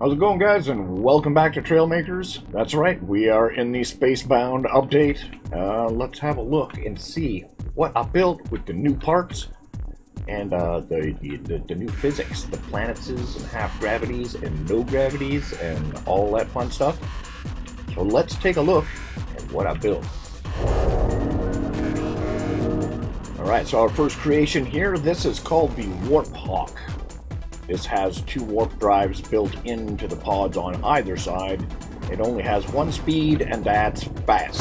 How's it going, guys, and welcome back to Trailmakers. That's right, we are in the Spacebound update. Let's have a look and see what I built with the new parts and the new physics, the planets and half gravities and no gravities and all that fun stuff. So let's take a look at what I built. Alright, so our first creation here, this is called the Warp Hawk. This has 2 warp drives built into the pods on either side. It only has 1 speed, and that's fast.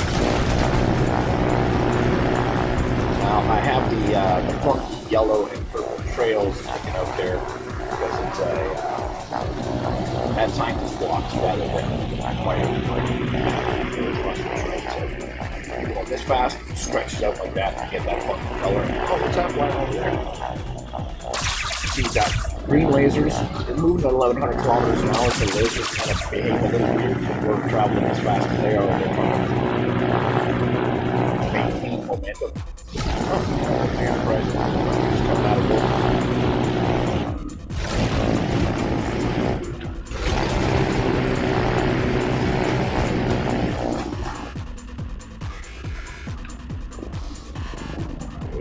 Now, I have the funky yellow and purple trails sticking out there because it's had scientist blocks rather than fire. Well, this fast stretches out like that to get that funky color. Oh, what's that one over there? See that? Green lasers, they're moving at 1100 kilometers an hour, so the lasers kind of behave a little weird when we're traveling as fast as they are. Maintain momentum. Oh, I got a prize. Just coming out of the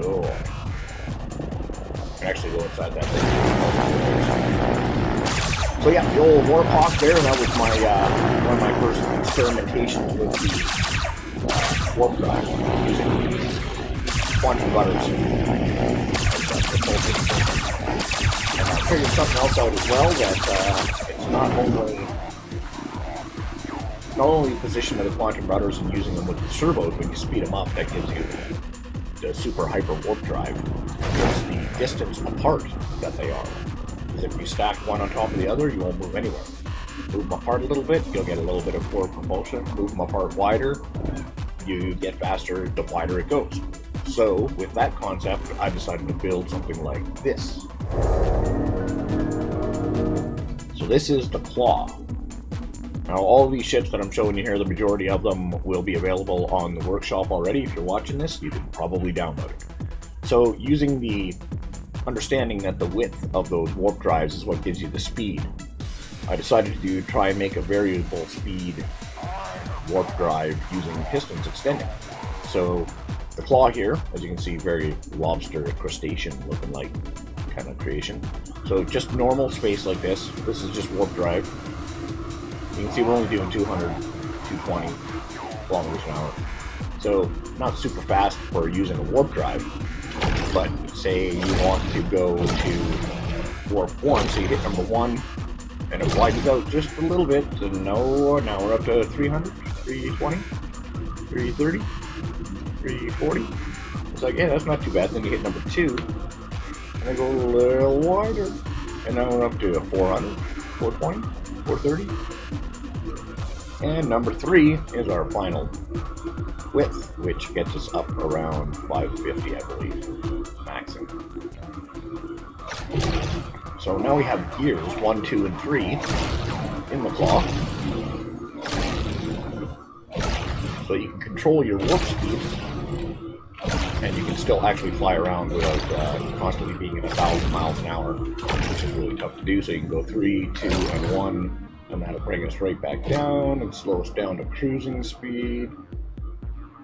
oh. Actually go inside that thing. So yeah, the old Warp Hawk there, that was my one of my first experimentations with the warp drive using quantum butters. And I figured something else out as well, that it's not only the position of the quantum butters and using them with the servos when you speed them up that gives you the super hyper warp drive. It's the distance apart that they are. If you stack one on top of the other, you won't move anywhere. Move them apart a little bit, you'll get a little bit of forward propulsion. Move them apart wider, you get faster the wider it goes. So, with that concept, I decided to build something like this. So this is the Claw. Now, all of these ships that I'm showing you here, the majority of them will be available on the workshop already. If you're watching this, you can probably download it. So, using the understanding that the width of those warp drives is what gives you the speed, I decided to try and make a variable speed warp drive using pistons extending. So the Claw here, as you can see, very lobster crustacean looking like kind of creation. So just normal space like this. This is just warp drive. You can see we're only doing 200, 220 kilometers an hour. So not super fast for using a warp drive. But say you want to go to warp 1, so you hit number 1, and it widens out just a little bit, so now we're up to 300, 320, 330, 340. It's like, yeah, that's not too bad. Then you hit number 2, and I go a little wider, and now we're up to 400, 420, 430. And number 3 is our final width, which gets us up around 550, I believe, maximum. So now we have gears 1, 2, and 3 in the Claw. So you can control your warp speed, and you can still actually fly around without constantly being at 1,000 miles an hour, which is really tough to do. So you can go 3, 2, and 1. And that'll bring us right back down and slow us down to cruising speed.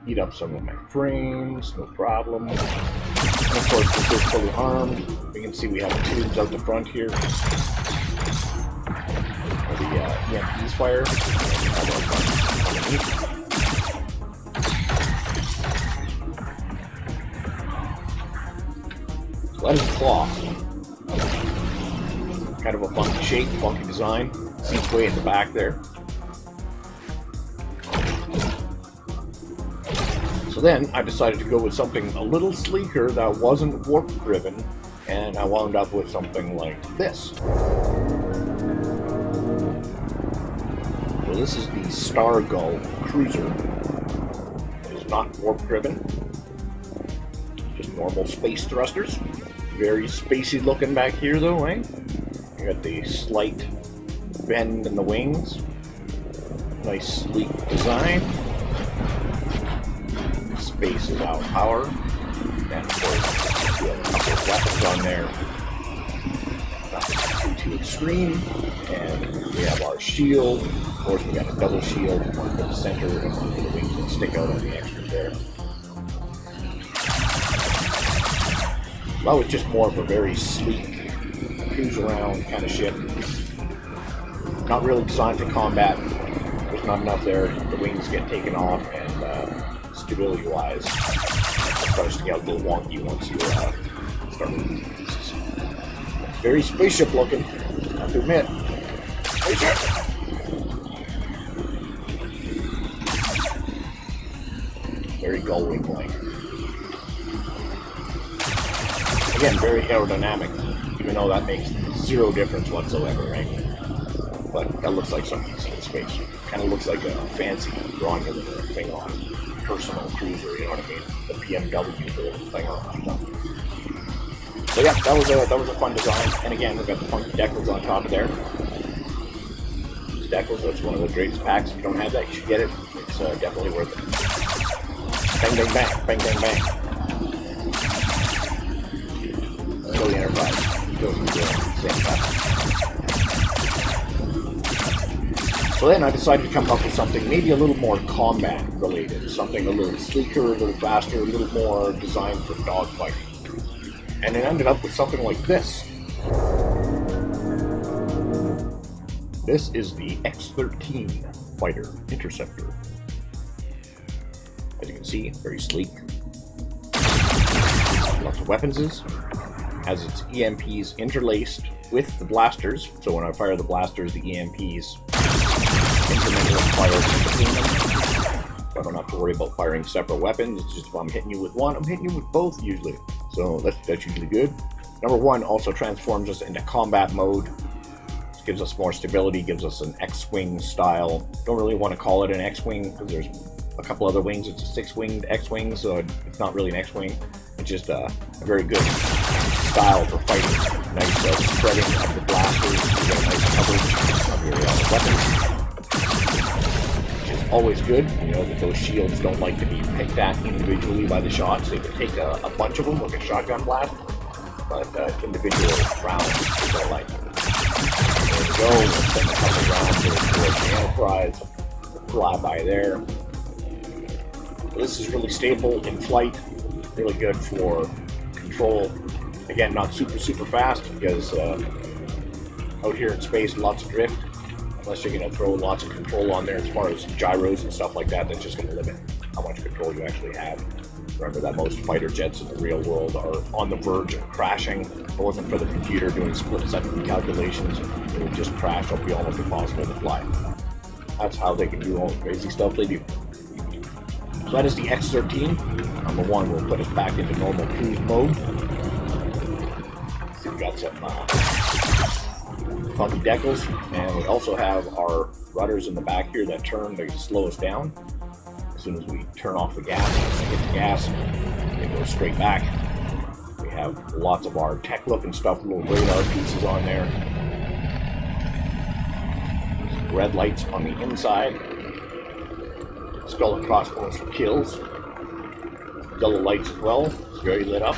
Eat up some of my frames, no problem. And of course, this is fully armed. You can see we have tubes out the front here. Where the EMPs fire. So that is the Claw. Kind of a funky shape, funky design. Seats way in the back there. So then I decided to go with something a little sleeker that wasn't warp driven, and I wound up with something like this. So this is the Star Gull Cruiser. It is not warp driven, just normal space thrusters. Very spacey looking back here though, eh? You got the slight bend in the wings. Nice sleek design. Space is our power. And of course, we have a couple of weapons on there. to extreme, and we have our shield. Of course, we got a double shield, one for the center, and one for the wings that stick out on the extras there. Well, it's just more of a very sleek, cruise around kind of ship. Not really designed for combat. There's not enough there. The wings get taken off, and stability-wise, it starts to get a little wonky once you start moving pieces. Very spaceship looking, I have to admit. Spaceship! Very gull-wing-like. Again, very aerodynamic, even though that makes zero difference whatsoever, right? But that looks like something you see in space. Kind of looks like a fancy drawing of a thing on personal cruiser, you know what I mean? The PMW little thing on. So yeah, that was a fun design. And again, we've got the funky decals on top of there. These decals, that's one of the greatest packs. If you don't have that, you should get it. It's definitely worth it. Bang, bang, bang, bang, bang, bang. Let's go the Enterprise. Go the same stuff. So then I decided to come up with something maybe a little more combat related, something a little sleeker, a little faster, a little more designed for dogfighting. And it ended up with something like this. This is the X-13 fighter Interceptor. As you can see, very sleek. Lots of weapons. Has its EMPs interlaced with the blasters, so when I fire the blasters, the EMPs incrementally fire between them. So I don't have to worry about firing separate weapons. It's just if I'm hitting you with one, I'm hitting you with both usually. So that's usually good. Number one also transforms us into combat mode. This gives us more stability, gives us an X-Wing style. Don't really want to call it an X-Wing because there's a couple other wings. It's a 6-winged X-Wing, so it's not really an X-Wing. It's just a very good style for fighting. Nice spreading of the blasters. You get a nice coverage of your weapons, which is always good. You know that those shields don't like to be picked at individually by the shots. They can take a bunch of them like a shotgun blast, but individual rounds is what I like. There we go. We'll send a couple rounds towards the Enterprise. Fly by there. This is really stable in flight. Really good for control. Again, not super fast because out here in space, lots of drift. Unless you're going to throw lots of control on there as far as gyros and stuff like that, that's just going to limit how much control you actually have. Remember that most fighter jets in the real world are on the verge of crashing. If it wasn't for the computer doing split-second calculations, it would just crash. It would be almost impossible to fly. That's how they can do all the crazy stuff they do. So that is the X-13. Number one will put us back into normal cruise mode. We've got some funky decals, and we also have our rudders in the back here that turn to slow us down. As soon as we turn off the gas, hit the gas, it goes straight back. We have lots of our tech looking stuff, little radar pieces on there. Red lights on the inside. Skull and crossbones for kills. Yellow lights as well. It's very lit up.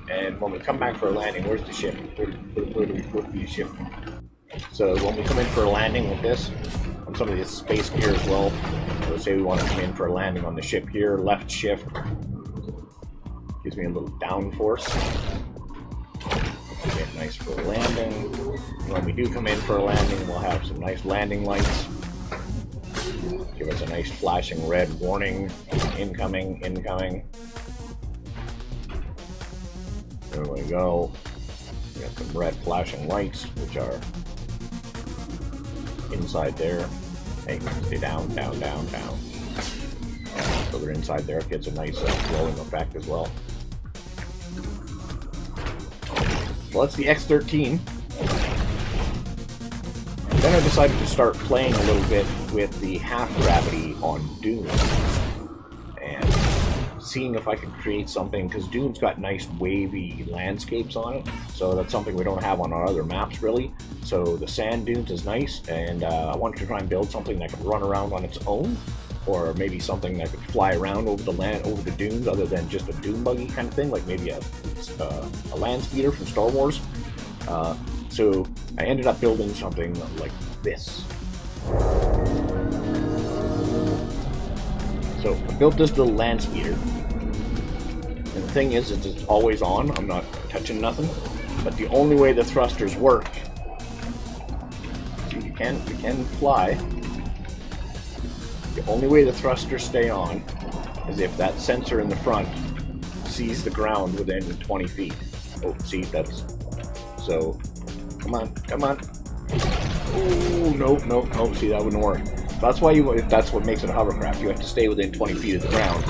And when we come back for a landing, where's the ship? Where do we put the ship? So when we come in for a landing with this, on some of this space gear as well, so say we want to come in for a landing on the ship here, left shift gives me a little down force. Get nice for a landing. When we do come in for a landing, we'll have some nice landing lights. Give us a nice flashing red warning. Incoming, incoming. There we go. We got some red flashing lights, which are inside there. Hey, stay down, down, down, down. So they're inside there. It gets a nice glowing effect as well. Well, that's the X-13. Then I decided to start playing a little bit with the half-gravity on Doon. And seeing if I could create something, because Doon's got nice wavy landscapes on it, so that's something we don't have on our other maps really. So the sand dunes is nice, and I wanted to try and build something that could run around on its own, or maybe something that could fly around over the land, over the dunes, other than just a dune buggy kind of thing, like maybe a land speeder from Star Wars. So I ended up building something like this. So I built this little land speeder. And the thing is, it's always on. I'm not touching nothing. But the only way the thrusters work, see, you can fly. The only way the thrusters stay on is if that sensor in the front sees the ground within 20 feet. Oh, see, that's... So, come on, come on. Oh, nope, nope, nope, see, that wouldn't work. That's why that's what makes it a hovercraft. You have to stay within 20 feet of the ground,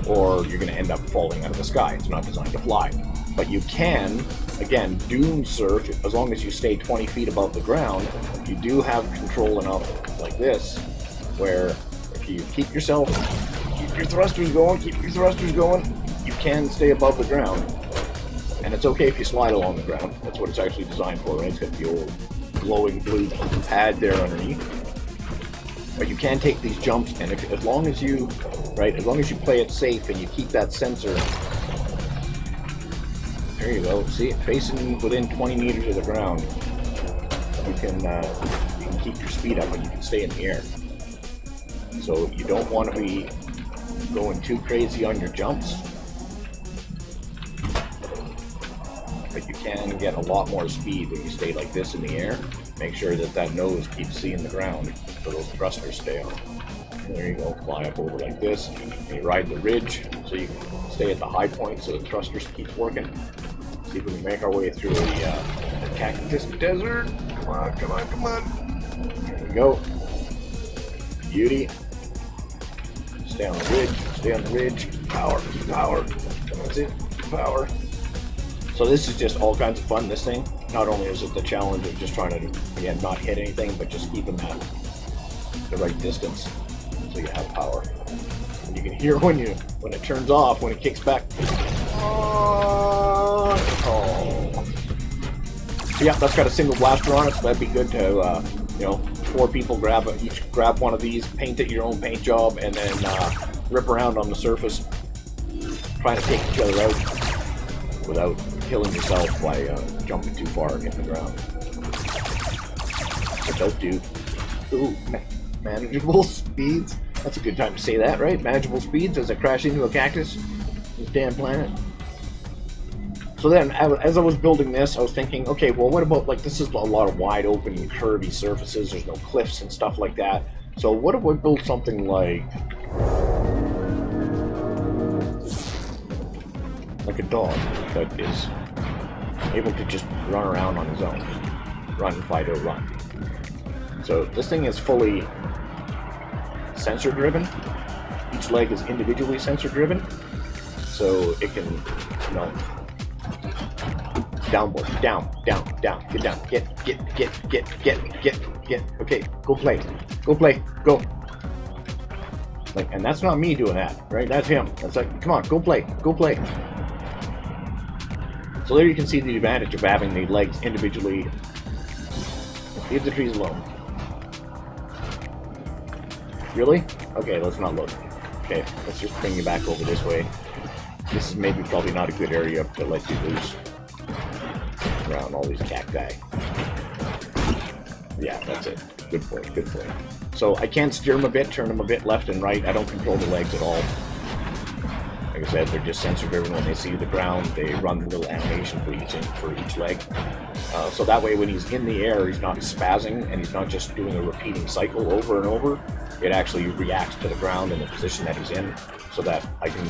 or you're going to end up falling out of the sky. It's not designed to fly. But you can, again, Doon surf, as long as you stay 20 feet above the ground. You do have control enough, like this, where if you keep your thrusters going, you can stay above the ground. And it's okay if you slide along the ground. That's what it's actually designed for, right? It's got the old glowing blue pad there underneath. But you can take these jumps, and as long as you play it safe and you keep that sensor, there you go. See, facing within 20 meters of the ground, you can keep your speed up and you can stay in the air. So you don't want to be going too crazy on your jumps, but you can get a lot more speed when you stay like this in the air. Make sure that that nose keeps seeing the ground so those thrusters stay on. And there you go, fly up over like this, and you ride the ridge so you can stay at the high point so the thrusters keep working. See if we can make our way through the cactus desert. Come on, come on, come on. There we go. Beauty. Stay on the ridge, stay on the ridge. Power, power. That's it, power. So this is just all kinds of fun, this thing. Not only is it the challenge of just trying to, again, not hit anything, but just keeping that the right distance so you have power. And you can hear when it turns off, when it kicks back. Oh. So yeah, that's got a single blaster on it, so that'd be good to, you know, 4 people each grab one of these, paint it your own paint job, and then rip around on the surface, trying to take each other out without killing yourself by jumping too far and hitting the ground. So dope, dude. Ooh, manageable speeds. That's a good time to say that, right? Manageable speeds as I crash into a cactus. This damn planet. So then, as I was building this, I was thinking, okay, well, what about, like, this is a lot of wide open, curvy surfaces. There's no cliffs and stuff like that. So what if we build something like a dog that is able to just run around on his own. Run, Fido, run. So this thing is fully sensor driven. Each leg is individually sensor driven. So it can, you know, downward, down, down, down, get down, get, okay, go play, go. Like, and that's not me doing that, right? That's him. That's like, come on, go play. So there you can see the advantage of having the legs individually. Leave the trees alone. Really? Okay, let's not look. Okay, let's just bring you back over this way. This is maybe probably not a good area to let you loose around all these cacti. Yeah, that's it. Good point, good point. So I can steer them a bit, turn them a bit left and right. I don't control the legs at all. Like I said, they're just sensor driven. When they see the ground, they run a little animation for each leg. So that way, when he's in the air, he's not spazzing and he's not just doing a repeating cycle over and over. It actually reacts to the ground and the position that he's in, so that I can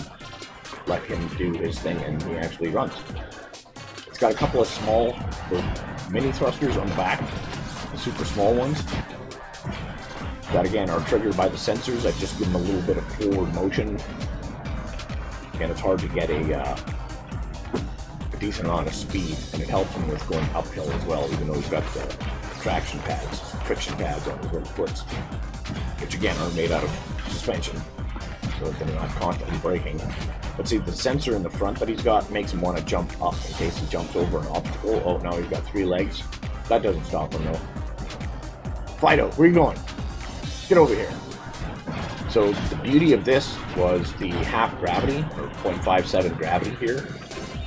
let him do his thing and he actually runs. It's got a couple of small mini thrusters on the back, the super small ones, that again are triggered by the sensors. I just give them a little bit of forward motion. Again, it's hard to get a decent amount of speed, and it helps him with going uphill as well, even though he's got the traction pads, friction pads on his little foots, which again are made out of suspension, so they're not constantly braking. But see, the sensor in the front that he's got makes him want to jump up in case he jumps over an obstacle. Oh, now he's got 3 legs. That doesn't stop him though. Fido, where are you going? Get over here. So the beauty of this was the half gravity, or 0.57 gravity here.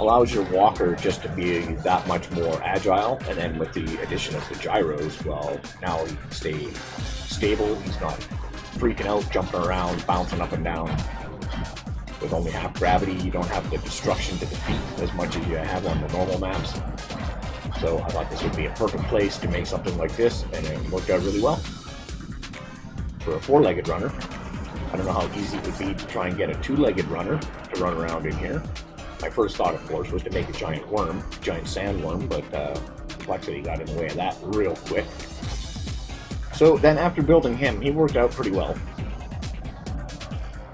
allows your walker just to be that much more agile, and then with the addition of the gyros, well, now he can stay stable. He's not freaking out, jumping around, bouncing up and down. With only half gravity, you don't have the destruction to defeat as much as you have on the normal maps. So I thought this would be a perfect place to make something like this, and it worked out really well. For a four-legged runner, I don't know how easy it would be to try and get a two-legged runner to run around in here. My first thought, of course, was to make a giant worm, giant sandworm, but complexity got in the way of that real quick. So then after building him, he worked out pretty well.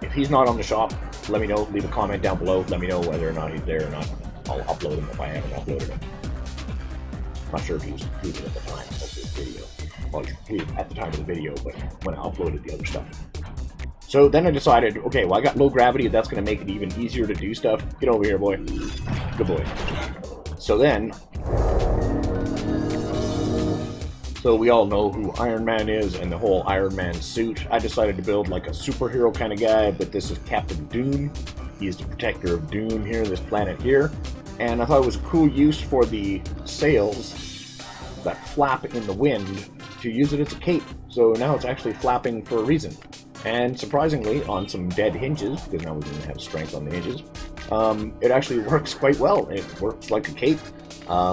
If he's not on the shop, let me know, leave a comment down below, let me know whether or not he's there or not. I'll upload him if I haven't uploaded him. I'm not sure if he was completed at the time of this video. Well, he was completed at the time of the video, but when I uploaded the other stuff. So then I decided, okay, well I got low gravity, that's going to make it even easier to do stuff. Get over here, boy. Good boy. So then, so we all know who Iron Man is and the whole Iron Man suit. I decided to build like a superhero kind of guy, but this is Captain Doon. He's the protector of Doon here, this planet here. And I thought it was a cool use for the sails that flap in the wind to use it as a cape. So now it's actually flapping for a reason. And surprisingly, on some dead hinges, because now we didn't have strength on the hinges, it actually works quite well. It works like a cape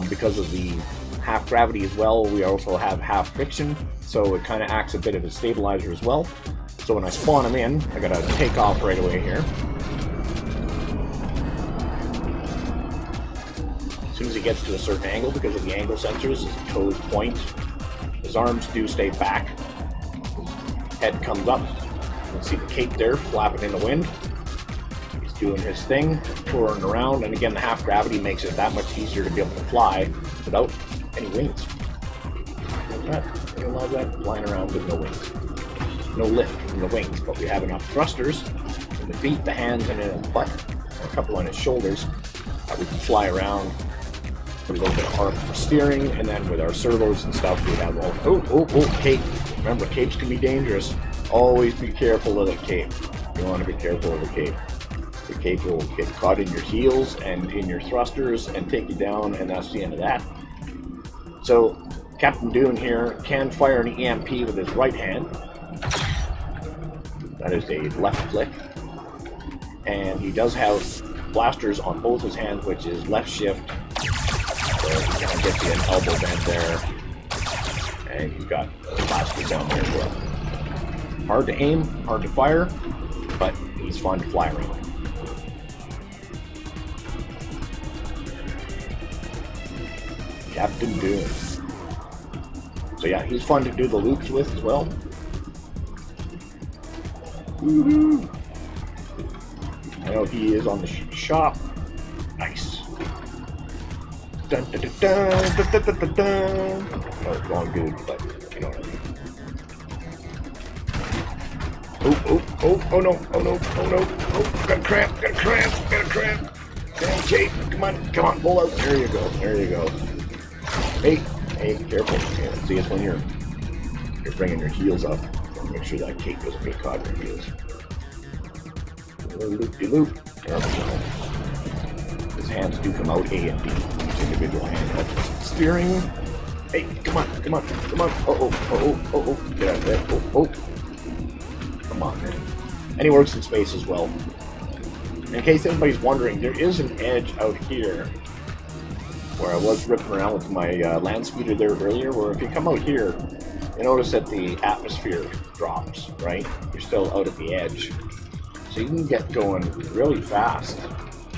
because of the half gravity as well. We also have half friction, so it kind of acts a bit of a stabilizer as well. So when I spawn him in, I gotta take off right away here. As soon as he gets to a certain angle, because of the angle sensors, his toes point. His arms do stay back. His head comes up. You can see the cape there flapping in the wind. He's doing his thing, touring around, and again the half gravity makes it that much easier to be able to fly without any wings. It allows that flying around with no wings. No lift from the wings, but we have enough thrusters in the feet, the hands, and in his butt, or a couple on his shoulders, that we can fly around. Put a little bit of arc for steering, and then with our servos and stuff, we have all, cape. Remember, capes can be dangerous. Always be careful of the cape. You want to be careful of the cape. The cape will get caught in your heels and in your thrusters and take you down, and that's the end of that. So, Captain Doon here can fire an EMP with his right hand. That is a left click. And he does have blasters on both his hands, which is left shift. So he kind of gets you an elbow bend there. And he's got blasters down there as well. Hard to aim, hard to fire, but he's fun to fly around. Captain Doon. So yeah, he's fun to do the loops with as well. Woohoo! I know he is on the shop. Nice. Dun, dun, dun, dun, dun, dun, dun, dun. Oh, wrong dude, but you know what I mean. Oh no, oh, got a cramp. Dang, Jake, come on, pull out. There you go. Hey, careful. Yeah, see, it's when you're bringing your heels up. Make sure that cape doesn't get caught in your heels. Loop-de-loop. There we go. His hands do come out A and B. Each individual hand. That's steering. Hey, come on. Oh. Get out of there. Oh. Come on, man. And he works in space as well. In case anybody's wondering, there is an edge out here where I was ripping around with my land speeder there earlier, where if you come out here, you notice that the atmosphere drops, right? You're still out at the edge. So you can get going really fast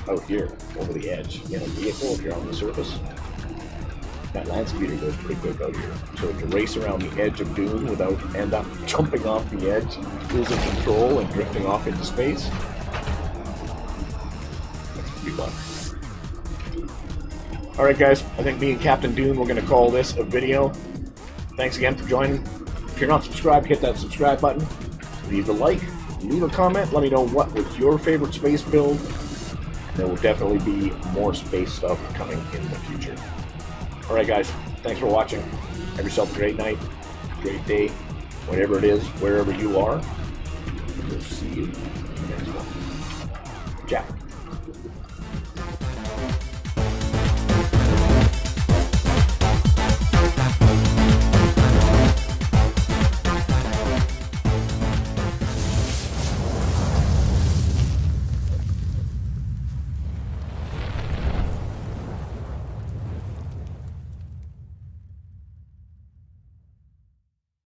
out here, over the edge, in a vehicle if you're on the surface. That land speeder goes pretty quick out here. So to race around the edge of Doon without end up jumping off the edge, losing control, and drifting off into space, that's pretty fun. Alright guys, I think me and Captain Doon, we're going to call this a video. Thanks again for joining. If you're not subscribed, hit that subscribe button. Leave a like, leave a comment, let me know what was your favorite space build. There will definitely be more space stuff coming in the future. Alright guys, thanks for watching. Have yourself a great night, great day, whatever it is, wherever you are. We'll see you in the next one. Ciao.